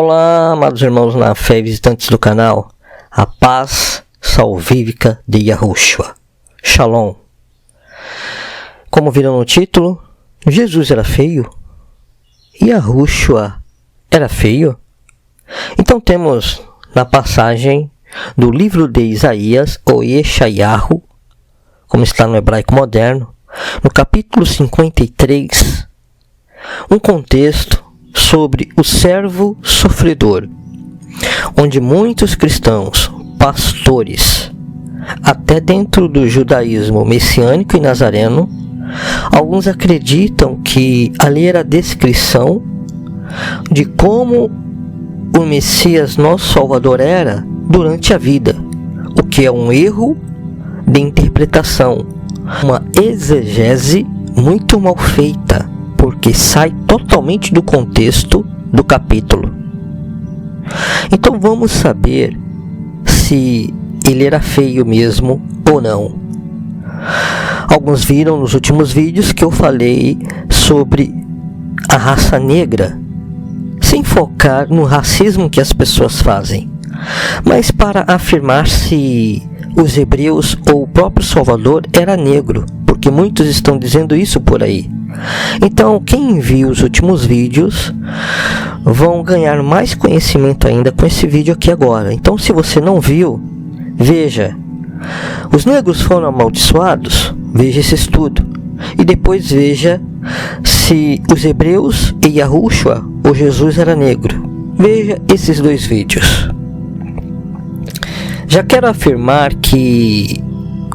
Olá, amados irmãos na fé e visitantes do canal, a paz salvífica de Yahushua. Shalom. Como viram no título, Jesus era feio? Yahushua era feio? Então temos na passagem do livro de Isaías, ou Yeshayahu, como está no hebraico moderno, no capítulo 53, um contexto sobre o servo sofredor, onde muitos cristãos, pastores, até dentro do judaísmo messiânico e nazareno, alguns acreditam que ali era a descrição de como o Messias, nosso Salvador, era durante a vida, o que é um erro de interpretação, uma exegese muito mal feita, porque sai totalmente do contexto do capítulo. Então vamos saber se ele era feio mesmo ou não. Alguns viram nos últimos vídeos que eu falei sobre a raça negra, sem focar no racismo que as pessoas fazem, mas para afirmar se os hebreus ou o próprio Salvador era negro, porque muitos estão dizendo isso por aí. Então, quem viu os últimos vídeos vão ganhar mais conhecimento ainda com esse vídeo aqui agora. Então, se você não viu, veja. Os negros foram amaldiçoados? Veja esse estudo. E depois veja se os hebreus e Yahushua, ou Jesus, era negro. Veja esses dois vídeos. Já quero afirmar que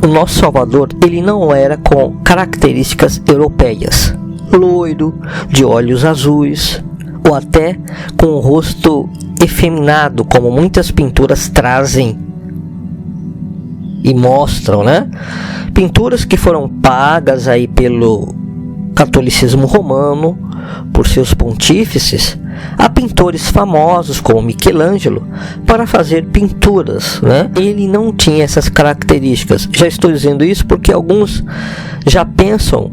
o nosso Salvador, ele não era com características europeias, loiro, de olhos azuis, ou até com o rosto efeminado, como muitas pinturas trazem e mostram, né? Pinturas que foram pagas aí pelo catolicismo romano, por seus pontífices, a pintores famosos como Michelangelo para fazer pinturas, né? Ele não tinha essas características. Já estou dizendo isso porque alguns já pensam,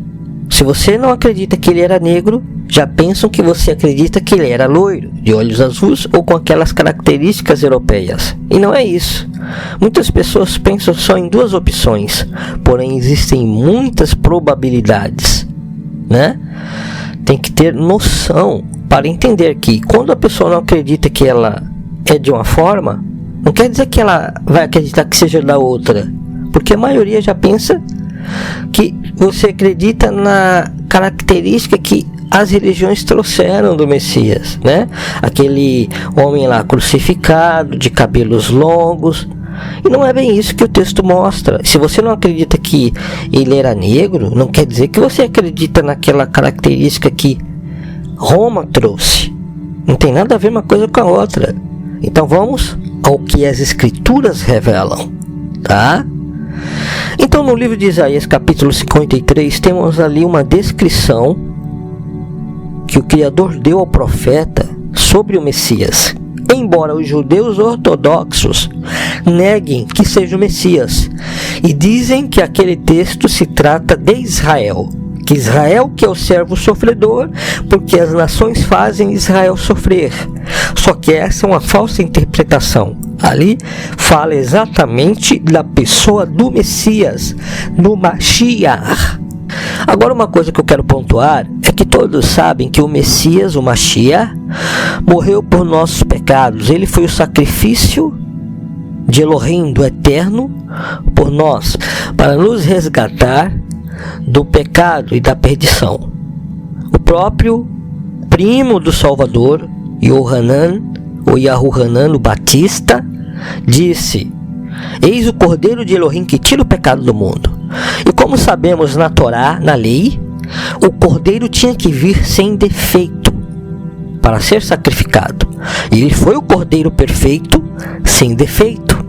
se você não acredita que ele era negro, já pensam que você acredita que ele era loiro, de olhos azuis ou com aquelas características europeias. E não é isso. Muitas pessoas pensam só em duas opções, porém existem muitas probabilidades, né? Tem que ter noção para entender que quando a pessoa não acredita que ela é de uma forma, não quer dizer que ela vai acreditar que seja da outra, porque a maioria já pensa que você acredita na característica que as religiões trouxeram do Messias, né? Aquele homem lá crucificado, de cabelos longos. E não é bem isso que o texto mostra. Se você não acredita que ele era negro, não quer dizer que você acredita naquela característica que Roma trouxe. Não tem nada a ver uma coisa com a outra. Então vamos ao que as escrituras revelam, tá? Então no livro de Isaías, capítulo 53, temos ali uma descrição que o Criador deu ao profeta sobre o Messias. Embora os judeus ortodoxos neguem que seja o Messias e dizem que aquele texto se trata de Israel, que Israel que é o servo sofredor, porque as nações fazem Israel sofrer. Só que essa é uma falsa interpretação. Ali fala exatamente da pessoa do Messias, do Mashiach. Agora, uma coisa que eu quero pontuar é que todos sabem que o Messias, o Mashiach, morreu por nossos pecados. Ele foi o sacrifício de Elohim, do Eterno, por nós, para nos resgatar do pecado e da perdição. O próprio primo do Salvador, Yohanan, ou Yahuhanan, o Batista, disse: eis o Cordeiro de Elohim que tira o pecado do mundo. E como sabemos na Torá, na lei, o Cordeiro tinha que vir sem defeito para ser sacrificado. E ele foi o Cordeiro perfeito, sem defeito.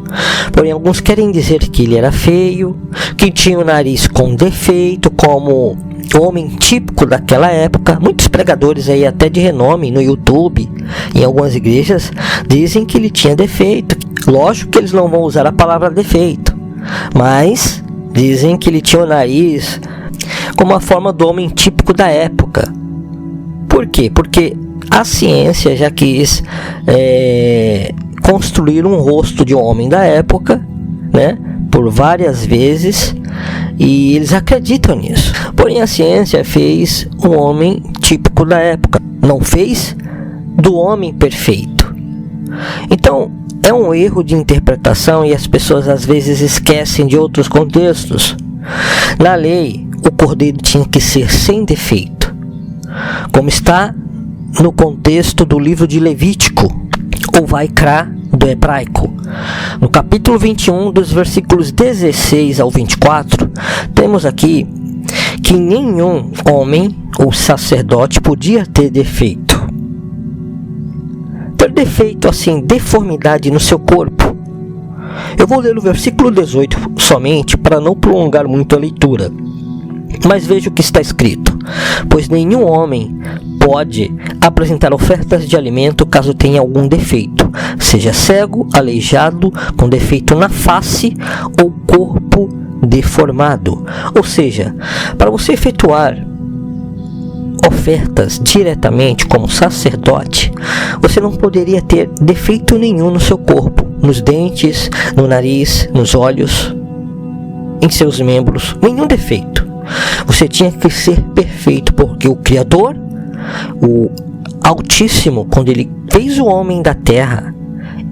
Porém, alguns querem dizer que ele era feio, que tinha o nariz com defeito, como o homem típico daquela época. Muitos pregadores aí até de renome no YouTube, em algumas igrejas, dizem que ele tinha defeito. Lógico que eles não vão usar a palavra defeito, mas dizem que ele tinha o nariz como a forma do homem típico da época. Por quê? Porque a ciência já quis construir um rosto de um homem da época, né, por várias vezes, e eles acreditam nisso. Porém, a ciência fez um homem típico da época, não fez do homem perfeito. Então, é um erro de interpretação e as pessoas às vezes esquecem de outros contextos. Na lei, o cordeiro tinha que ser sem defeito, como está no contexto do livro de Levítico, ou Vaikra do hebraico. No capítulo 21, dos versículos 16 ao 24, temos aqui que nenhum homem ou sacerdote podia ter defeito. Ter defeito, assim, deformidade no seu corpo. Eu vou ler o versículo 18 somente para não prolongar muito a leitura. Mas veja o que está escrito: pois nenhum homem pode apresentar ofertas de alimento caso tenha algum defeito, seja cego, aleijado, com defeito na face ou corpo deformado. Ou seja, para você efetuar ofertas diretamente como sacerdote, você não poderia ter defeito nenhum no seu corpo, nos dentes, no nariz, nos olhos, em seus membros, nenhum defeito. Você tinha que ser perfeito, porque o Criador, o Altíssimo, quando ele fez o homem da terra,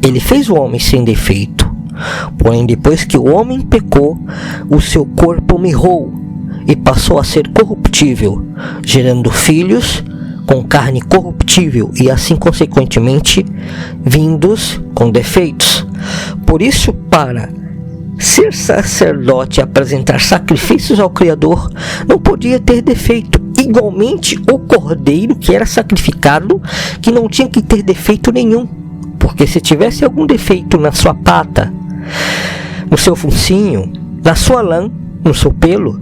ele fez o homem sem defeito. Porém, depois que o homem pecou, o seu corpo mirrou e passou a ser corruptível, gerando filhos com carne corruptível e assim consequentemente vindos com defeitos. Por isso, para ser sacerdote e apresentar sacrifícios ao Criador, não podia ter defeito. Igualmente, o cordeiro que era sacrificado, que não tinha que ter defeito nenhum, porque se tivesse algum defeito na sua pata, no seu focinho, na sua lã, no seu pelo,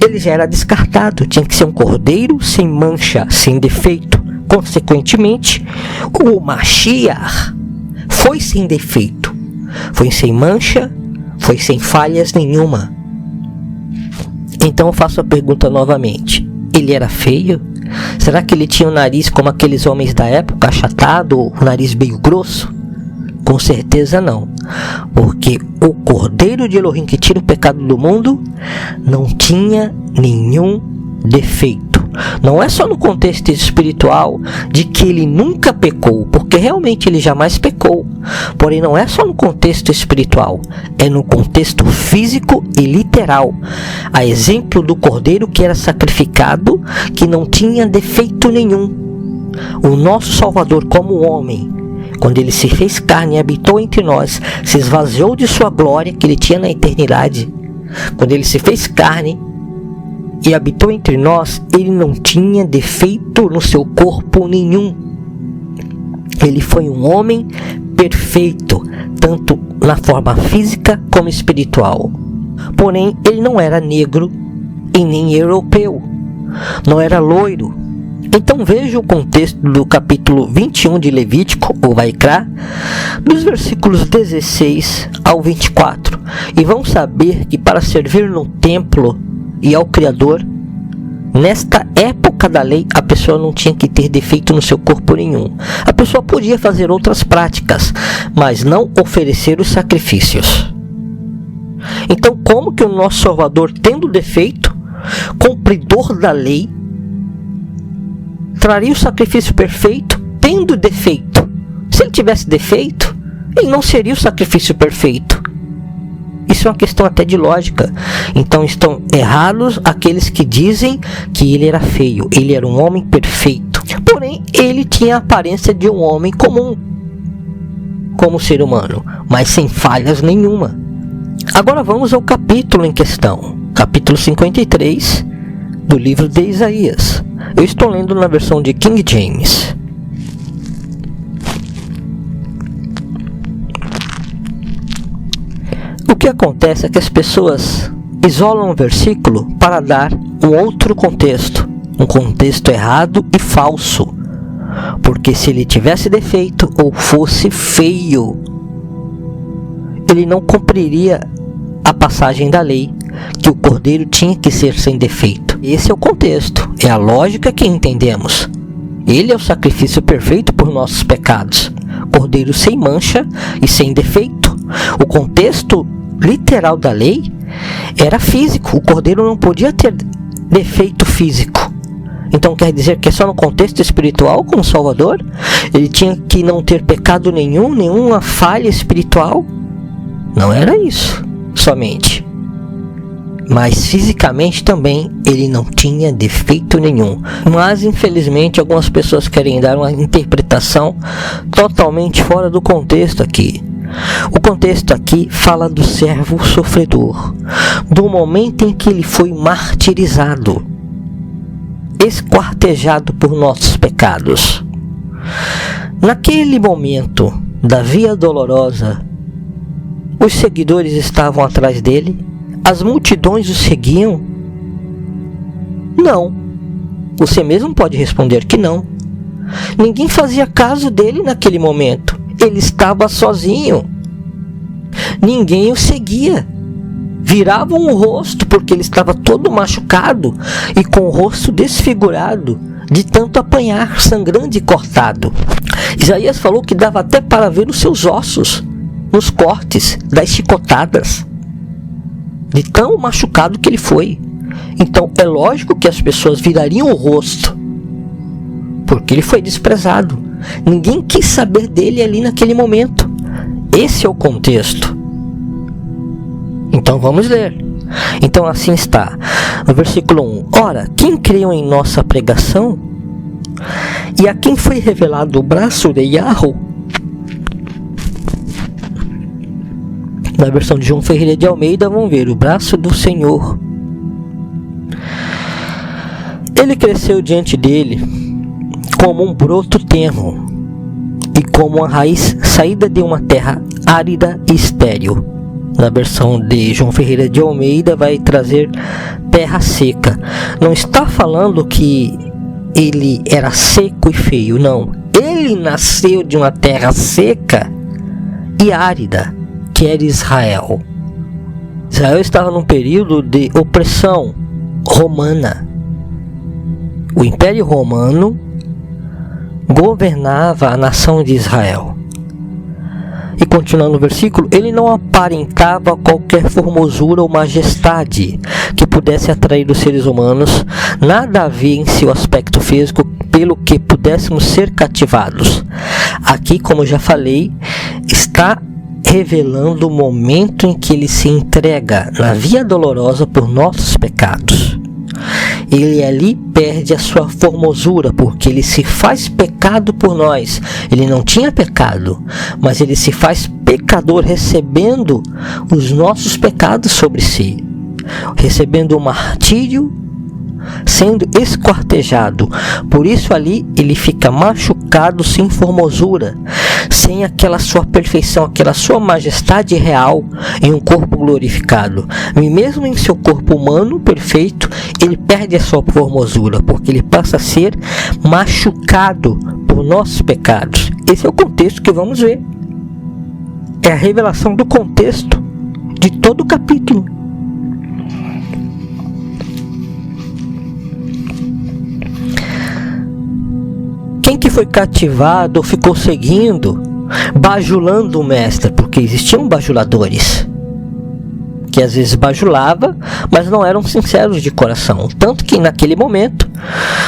ele já era descartado. Tinha que ser um cordeiro sem mancha, sem defeito. Consequentemente, o Mashiach foi sem defeito, foi sem mancha, foi sem falhas nenhuma. Então eu faço a pergunta novamente: ele era feio? Será que ele tinha o nariz como aqueles homens da época, achatado, ou o nariz meio grosso? Com certeza não, porque o Cordeiro de Elohim que tira o pecado do mundo não tinha nenhum defeito. Não é só no contexto espiritual de que ele nunca pecou, porque realmente ele jamais pecou. Porém, não é só no contexto espiritual, é no contexto físico e literal. A exemplo do cordeiro que era sacrificado, que não tinha defeito nenhum. O nosso Salvador, como homem, quando ele se fez carne e habitou entre nós, se esvaziou de sua glória que ele tinha na eternidade. Quando ele se fez carne e habitou entre nós, ele não tinha defeito no seu corpo nenhum. Ele foi um homem perfeito, tanto na forma física como espiritual. Porém, ele não era negro e nem europeu, não era loiro. Então veja o contexto do capítulo 21 de Levítico, ou Vaikra, dos versículos 16 ao 24. E vão saber que para servir no templo e ao Criador, nesta época da lei, a pessoa não tinha que ter defeito no seu corpo nenhum. A pessoa podia fazer outras práticas, mas não oferecer os sacrifícios. Então, como que o nosso Salvador, tendo defeito, cumpridor da lei, traria o sacrifício perfeito tendo defeito? Se ele tivesse defeito, ele não seria o sacrifício perfeito. Isso é uma questão até de lógica. Então estão errados aqueles que dizem que ele era feio. Ele era um homem perfeito. Porém, ele tinha a aparência de um homem comum, como ser humano, mas sem falhas nenhuma. Agora vamos ao capítulo em questão. Capítulo 53 do livro de Isaías. Eu estou lendo na versão de King James. O que acontece é que as pessoas isolam o versículo para dar um outro contexto, um contexto errado e falso. Porque se ele tivesse defeito ou fosse feio, ele não cumpriria a passagem da lei, que o cordeiro tinha que ser sem defeito. Esse é o contexto, é a lógica que entendemos. Ele é o sacrifício perfeito por nossos pecados. Cordeiro sem mancha e sem defeito. O contexto literal da lei era físico. O cordeiro não podia ter defeito físico. Então quer dizer que é só no contexto espiritual como Salvador? Ele tinha que não ter pecado nenhum, nenhuma falha espiritual? Não era isso somente. Mas fisicamente também ele não tinha defeito nenhum. Mas infelizmente algumas pessoas querem dar uma interpretação totalmente fora do contexto aqui. O contexto aqui fala do servo sofredor, do momento em que ele foi martirizado, esquartejado por nossos pecados. Naquele momento da via dolorosa, os seguidores estavam atrás dele, as multidões o seguiam? Não. Você mesmo pode responder que não. Ninguém fazia caso dele naquele momento. Ele estava sozinho. Ninguém o seguia. Viravam o rosto porque ele estava todo machucado e com o rosto desfigurado de tanto apanhar, sangrando e cortado. Isaías falou que dava até para ver os seus ossos nos cortes das chicotadas, de tão machucado que ele foi. Então é lógico que as pessoas virariam o rosto, porque ele foi desprezado. Ninguém quis saber dele ali naquele momento. Esse é o contexto. Então vamos ler. Então assim está, no versículo 1. Ora, quem creu em nossa pregação? E a quem foi revelado o braço de Yahweh? Na versão de João Ferreira de Almeida, vamos ver o braço do Senhor. Ele cresceu diante dele como um broto tenro e como uma raiz saída de uma terra árida e estéril. Na versão de João Ferreira de Almeida vai trazer terra seca. Não está falando que ele era seco e feio, não. Ele nasceu de uma terra seca e árida, que era Israel. Israel estava num período de opressão romana. O Império Romano governava a nação de Israel. E continuando o versículo, ele não aparentava qualquer formosura ou majestade que pudesse atrair os seres humanos. Nada havia em seu aspecto físico pelo que pudéssemos ser cativados. Aqui, como já falei, está revelando o momento em que ele se entrega na via dolorosa por nossos pecados. Ele ali perde a sua formosura, porque ele se faz pecado por nós. Ele não tinha pecado, mas ele se faz pecador, recebendo os nossos pecados sobre si, recebendo o martírio, sendo esquartejado. Por isso ali ele fica machucado, sem formosura, sem aquela sua perfeição, aquela sua majestade real em um corpo glorificado. E mesmo em seu corpo humano perfeito, ele perde a sua formosura, porque ele passa a ser machucado por nossos pecados. Esse é o contexto que vamos ver. É a revelação do contexto de todo o capítulo. Quem que foi cativado ou ficou seguindo, bajulando o mestre? Porque existiam bajuladores que às vezes bajulava, mas não eram sinceros de coração. Tanto que naquele momento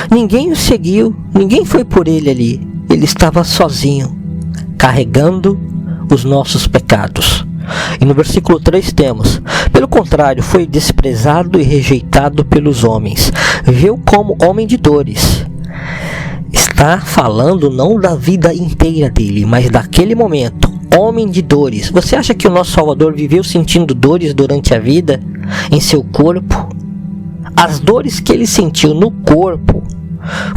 ninguém o seguiu, ninguém foi por ele ali. Ele estava sozinho, carregando os nossos pecados. E no versículo 3 temos: pelo contrário, foi desprezado e rejeitado pelos homens, viu como homem de dores. Está falando não da vida inteira dele, mas daquele momento, homem de dores. Você acha que o nosso Salvador viveu sentindo dores durante a vida em seu corpo? As dores que ele sentiu no corpo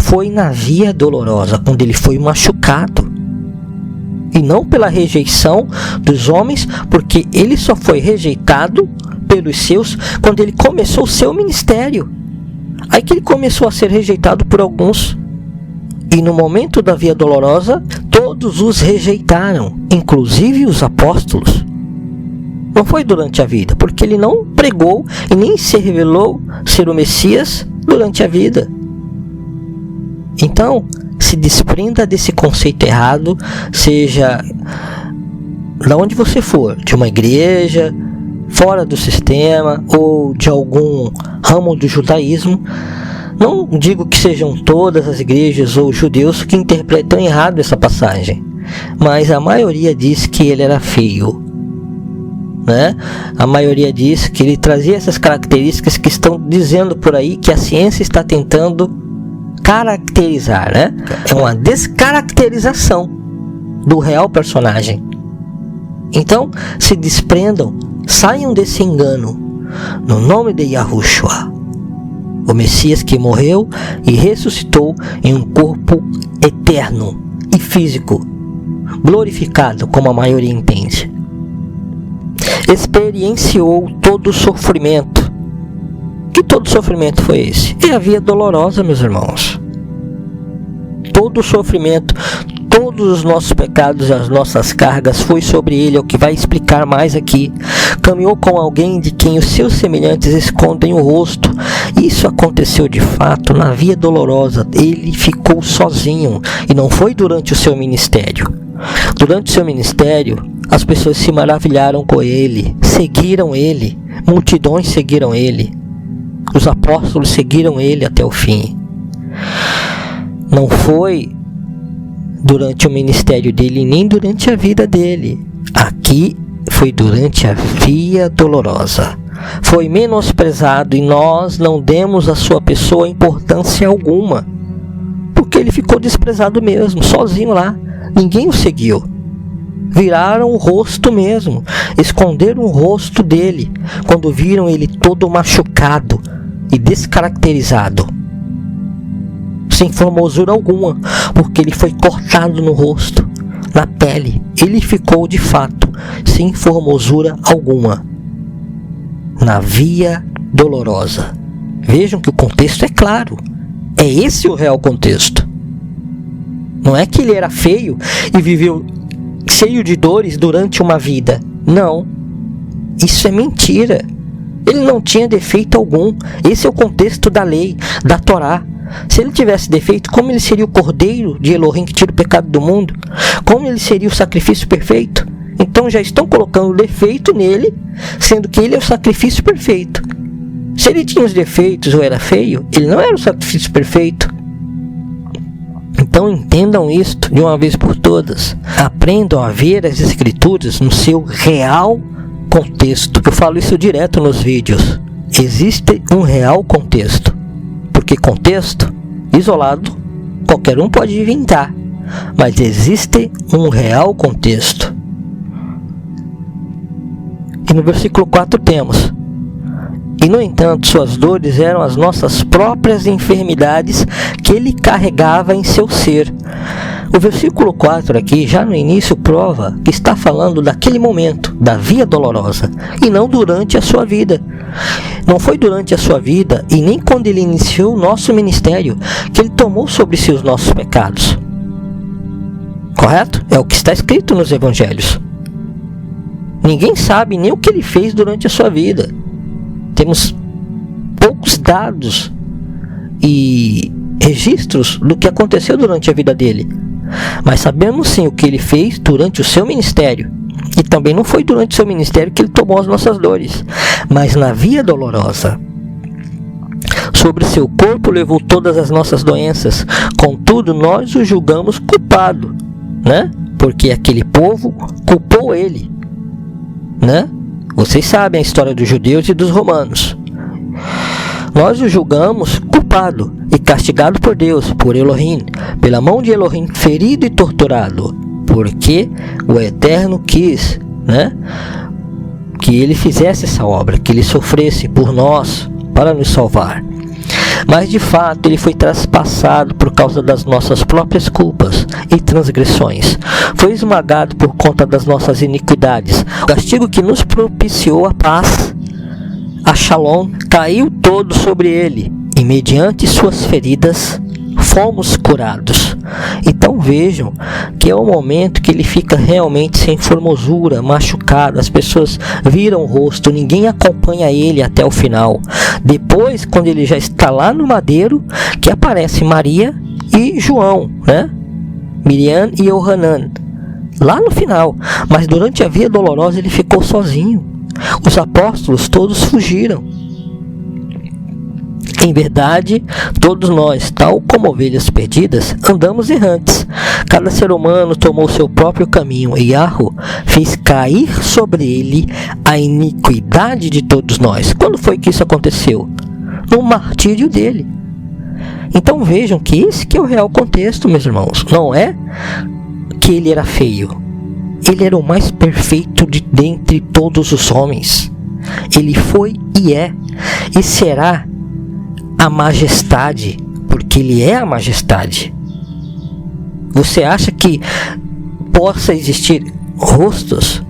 foi na via dolorosa, quando ele foi machucado, e não pela rejeição dos homens, porque ele só foi rejeitado pelos seus quando ele começou o seu ministério. Aí que ele começou a ser rejeitado por alguns. E no momento da via dolorosa, todos os rejeitaram, inclusive os apóstolos. Não foi durante a vida, porque ele não pregou e nem se revelou ser o Messias durante a vida. Então, se desprenda desse conceito errado, seja da onde você for, de uma igreja, fora do sistema ou de algum ramo do judaísmo. Não digo que sejam todas as igrejas ou judeus que interpretam errado essa passagem, mas a maioria diz que ele era feio, né? A maioria diz que ele trazia essas características que estão dizendo por aí que a ciência está tentando caracterizar, né? É uma descaracterização do real personagem. Então, se desprendam, saiam desse engano, no nome de Yahushua, o Messias que morreu e ressuscitou em um corpo eterno e físico, glorificado como a maioria entende. Experienciou todo o sofrimento. Que todo sofrimento foi esse? É a via dolorosa, meus irmãos. Todo o sofrimento, todos os nossos pecados e as nossas cargas foi sobre ele, é o que vai explicar mais aqui. Caminhou com alguém de quem os seus semelhantes escondem o rosto. Isso aconteceu de fato na via dolorosa. Ele ficou sozinho e não foi durante o seu ministério. Durante o seu ministério, as pessoas se maravilharam com ele, seguiram ele, multidões seguiram ele, os apóstolos seguiram ele até o fim. Não foi durante o ministério dele, nem durante a vida dele. Aqui foi durante a via dolorosa. Foi menosprezado e nós não demos à sua pessoa importância alguma, porque ele ficou desprezado mesmo, sozinho lá. Ninguém o seguiu. Viraram o rosto mesmo, esconderam o rosto dele quando viram ele todo machucado e descaracterizado, sem formosura alguma, porque ele foi cortado no rosto, na pele. Ele ficou de fato sem formosura alguma na via dolorosa. Vejam que o contexto é claro. É esse o real contexto. Não é que ele era feio e viveu cheio de dores durante uma vida. Não. Isso é mentira. Ele não tinha defeito algum. Esse é o contexto da lei, da Torá. Se ele tivesse defeito, como ele seria o cordeiro de Elohim que tira o pecado do mundo? Como ele seria o sacrifício perfeito? Então já estão colocando defeito nele, sendo que ele é o sacrifício perfeito. Se ele tinha os defeitos ou era feio, ele não era o sacrifício perfeito. Então entendam isto de uma vez por todas. Aprendam a ver as escrituras no seu real contexto. Eu falo isso direto nos vídeos. Existe um real contexto. Porque contexto isolado qualquer um pode inventar. Mas existe um real contexto. E no versículo 4 temos: e no entanto suas dores eram as nossas próprias enfermidades que ele carregava em seu ser. O versículo 4 aqui, já no início, prova que está falando daquele momento, da via dolorosa, e não durante a sua vida. Não foi durante a sua vida, e nem quando ele iniciou o nosso ministério, que ele tomou sobre si os nossos pecados. Correto? É o que está escrito nos evangelhos. Ninguém sabe nem o que ele fez durante a sua vida. Temos poucos dados e registros do que aconteceu durante a vida dele. Mas sabemos sim o que ele fez durante o seu ministério. E também não foi durante o seu ministério que ele tomou as nossas dores, mas na via dolorosa. Sobre seu corpo levou todas as nossas doenças, contudo nós o julgamos culpado, né? Porque aquele povo culpou ele, né? Vocês sabem a história dos judeus e dos romanos. Nós o julgamos culpado e castigado por Deus, por Elohim, pela mão de Elohim, ferido e torturado, porque o Eterno quis, né, que ele fizesse essa obra, que ele sofresse por nós para nos salvar. Mas de fato ele foi traspassado por causa das nossas próprias culpas e transgressões. Foi esmagado por conta das nossas iniquidades. O castigo que nos propiciou a paz, a Shalom, caiu todo sobre ele, e mediante suas feridas fomos curados. Então vejam que é o momento que ele fica realmente sem formosura, machucado. As pessoas viram o rosto, ninguém acompanha ele até o final. Depois, quando ele já está lá no madeiro, que aparece Maria e João, né? Miriam e Yohanan, lá no final. Mas durante a via dolorosa ele ficou sozinho. Os apóstolos todos fugiram. Em verdade, todos nós, tal como ovelhas perdidas, andamos errantes. Cada ser humano tomou seu próprio caminho, e Yahweh fez cair sobre ele a iniquidade de todos nós. Quando foi que isso aconteceu? No martírio dele. Então vejam que esse que é o real contexto, meus irmãos. Não é que ele era feio. Ele era o mais perfeito de dentre todos os homens. Ele foi e é, e será a majestade, porque ele é a majestade. Você acha que possa existir rostos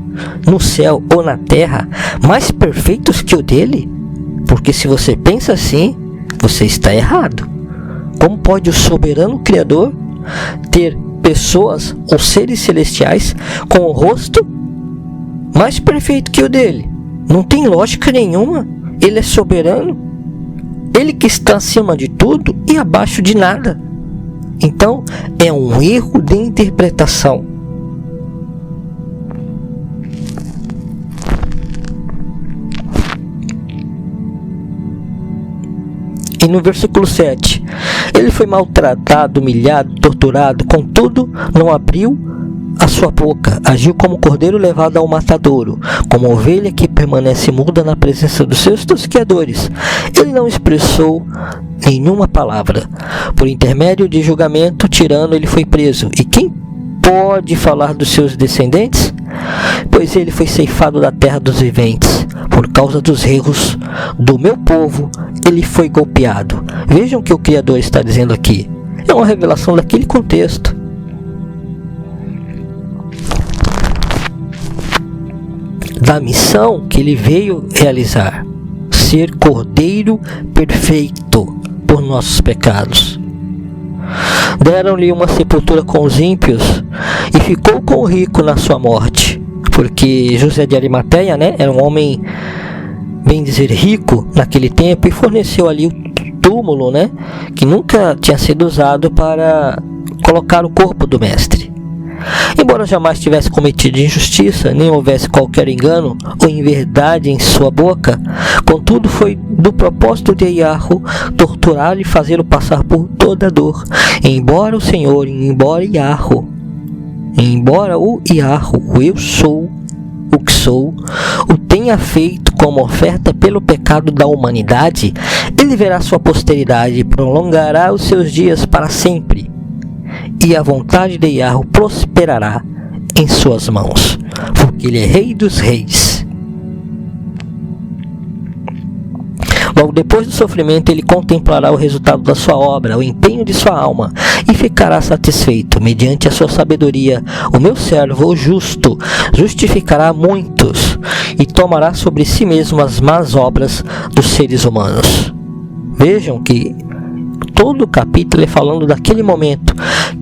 no céu ou na terra mais perfeitos que o dele? Porque se você pensa assim, você está errado. Como pode o soberano Criador ter pessoas ou seres celestiais com o rosto mais perfeito que o dele? Não tem lógica nenhuma. Ele é soberano. Ele que está acima de tudo e abaixo de nada. Então, é um erro de interpretação. E no versículo 7, ele foi maltratado, humilhado, torturado, contudo não abriu a sua boca, agiu como cordeiro levado ao matadouro, como ovelha que permanece muda na presença dos seus tosqueadores. Ele não expressou nenhuma palavra. Por intermédio de julgamento tirano ele foi preso. E quem pode falar dos seus descendentes? Pois ele foi ceifado da terra dos viventes. Por causa dos erros do meu povo, ele foi golpeado. Vejam o que o Criador está dizendo aqui. É uma revelação daquele contexto. Da missão que ele veio realizar, ser cordeiro perfeito por nossos pecados. Deram-lhe uma sepultura com os ímpios e ficou com o rico na sua morte, porque José de Arimateia, né, era um homem, bem dizer, rico naquele tempo, e forneceu ali o túmulo, né, que nunca tinha sido usado para colocar o corpo do mestre. Embora jamais tivesse cometido injustiça, nem houvesse qualquer engano ou inverdade em sua boca, contudo foi do propósito de Yahweh torturá-lo e fazê-lo passar por toda a dor. Embora o Senhor, embora o Yahweh, o eu sou, o que sou, o tenha feito como oferta pelo pecado da humanidade, ele verá sua posteridade e prolongará os seus dias para sempre. E a vontade de Yahweh prosperará em suas mãos, porque ele é Rei dos Reis. Logo depois do sofrimento, ele contemplará o resultado da sua obra, o empenho de sua alma, e ficará satisfeito. Mediante a sua sabedoria, o meu servo, o justo, justificará muitos, e tomará sobre si mesmo as más obras dos seres humanos. Vejam que todo o capítulo é falando daquele momento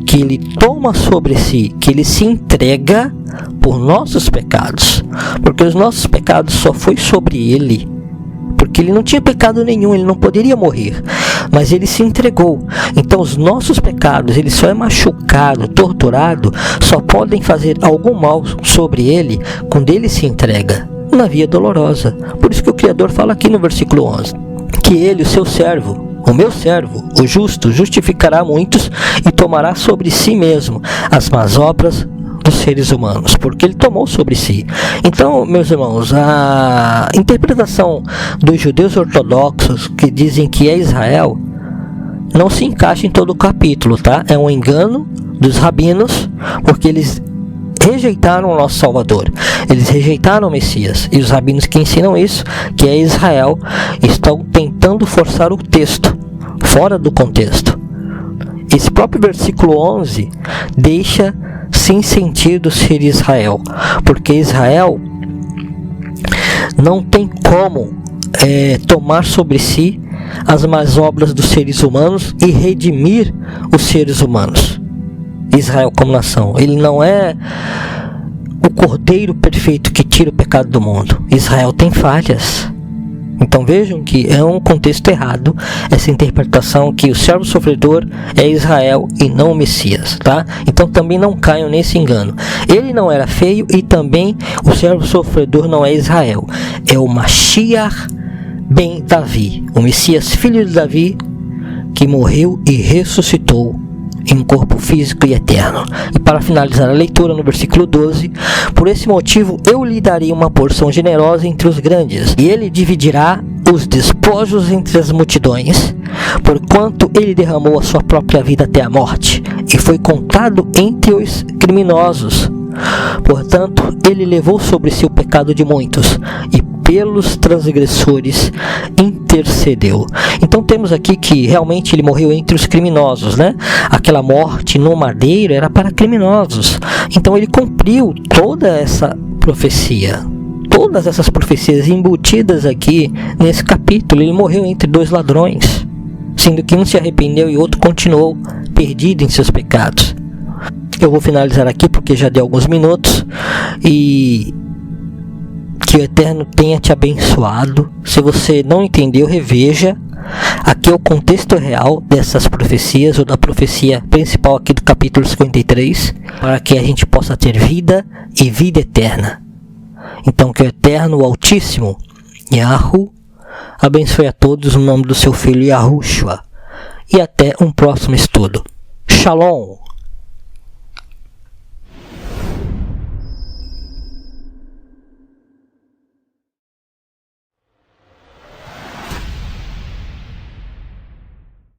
que ele toma sobre si, que ele se entrega por nossos pecados, porque os nossos pecados só foi sobre ele, porque ele não tinha pecado nenhum, ele não poderia morrer, mas ele se entregou. Então os nossos pecados, ele só é machucado, torturado, só podem fazer algum mal sobre ele quando ele se entrega na via dolorosa. Por isso que o Criador fala aqui no versículo 11, que ele, o seu servo, o meu servo, o justo, justificará muitos e tomará sobre si mesmo as más obras dos seres humanos, porque ele tomou sobre si. Então, meus irmãos, a interpretação dos judeus ortodoxos que dizem que é Israel não se encaixa em todo o capítulo, tá? É um engano dos rabinos, porque eles rejeitaram o nosso Salvador, eles rejeitaram o Messias, e os rabinos que ensinam isso, que é Israel, estão tentando forçar o texto fora do contexto. Esse próprio versículo 11 deixa sem sentido ser Israel, porque Israel não tem como tomar sobre si as más obras dos seres humanos e redimir os seres humanos. Israel como nação, ele não é o cordeiro perfeito que tira o pecado do mundo. Israel tem falhas. Então vejam que é um contexto errado essa interpretação que o servo sofredor é Israel e não o Messias, tá? Então também não caiam nesse engano. Ele não era feio e também o servo sofredor não é Israel. É o Mashiach ben Davi, o Messias filho de Davi, que morreu e ressuscitou em um corpo físico e eterno. E para finalizar a leitura, no versículo 12: por esse motivo eu lhe darei uma porção generosa entre os grandes, e ele dividirá os despojos entre as multidões, porquanto ele derramou a sua própria vida até a morte, e foi contado entre os criminosos. Portanto, ele levou sobre si o pecado de muitos, e pelos transgressores intercedeu. Então temos aqui que realmente ele morreu entre os criminosos, né? Aquela morte no madeiro era para criminosos. Então ele cumpriu toda essa profecia. Todas essas profecias embutidas aqui nesse capítulo. Ele morreu entre dois ladrões, sendo que um se arrependeu e o outro continuou perdido em seus pecados. Eu vou finalizar aqui porque já deu alguns minutos, e que o Eterno tenha te abençoado. Se você não entendeu, reveja. Aqui é o contexto real dessas profecias, ou da profecia principal aqui do capítulo 53, para que a gente possa ter vida e vida eterna. Então que o Eterno, o Altíssimo, Yahu, abençoe a todos no nome do seu Filho Yahushua. E até um próximo estudo. Shalom!